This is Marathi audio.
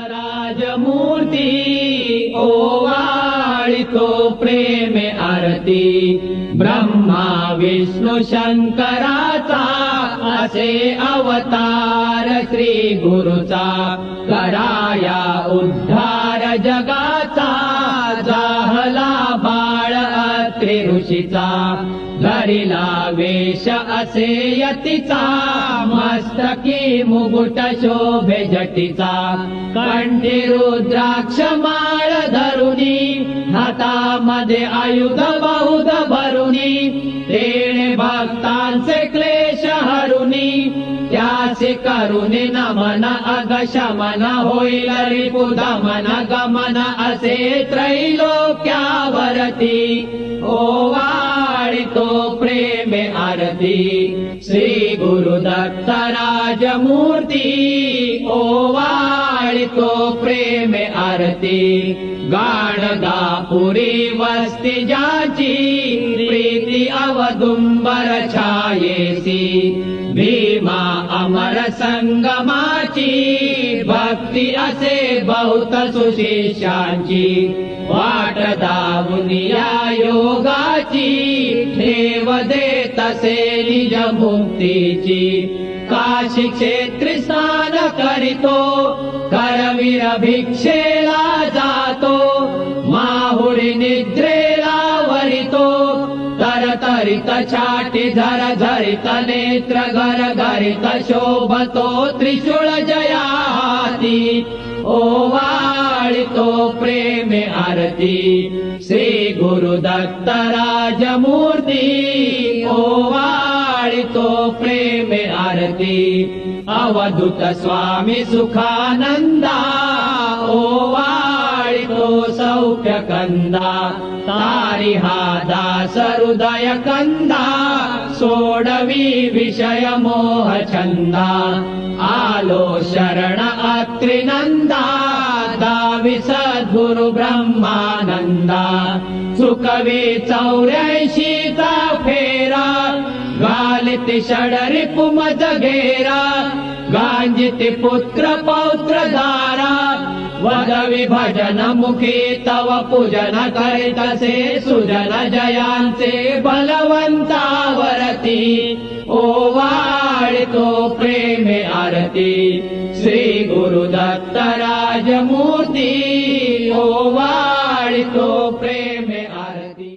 राजमूर्ती ओवाळितो प्रेमे आरती ब्रह्मा विष्णु शंकराचा असे अवतार श्री गुरुचा कराया उद्धार जगाचा जाहला बाळ अत्रि ऋषीचा धरिला वेश असे यतीचा मस्तकी मुकुट शोभे जटीचा कंठी रुद्राक्ष माळ धरुनी हातामध्ये आयुध बहुध भरुनी तेणे भक्तांचे क्लेश हरुनी त्यासे करुणे नमन अगशमन होईल रिपुदमन गमन असे त्रैलोक्यावरती ओवाळितो प्रेमे आरती श्री गुरुदत्त राजमूर्ती ओवाळितो प्रेमे आरती गाणगापुरी वस्ती ज्याची प्रीती अवदुंबर छायेसी भीमा अमर संगमाची भक्ती असे बहुत सुशिष्यांची वाट दावुनिया योगाची ठेव देत असे निज मुक्तीची काशी क्षेत्री स्नान करीतो करवीर भिक्षेला जातो माहुडी निद्रेला वरितो तरतरित छाटी झरझरित नेत्र गरगरित शोभतो त्रिशूळ जया हाती ओवाळितो प्रेमे आरती श्री गुरुदत्त राजमूर्ती ओवाळितो प्रेमे आरती अवधूत स्वामी सुखानंदा ओवाळितो सौख्य कंदा तारी हा दास हृदय कंदा सोडवी विषय मोह छंदा आलो शरण अत्रिनंदा दावी सद्गुरु ब्रह्मानंदा चुकवी 84चा फेरा घालिती षडरिपु मज घेरा गांजिती पुत्र पौत्र धारा वदवी भजन मुखी तव पूजन करीतसे सुजन जयांचे बलवंतावरती ओवाळितो प्रेमे आरती श्री गुरुदत्त राजमूर्ती ओवाळितो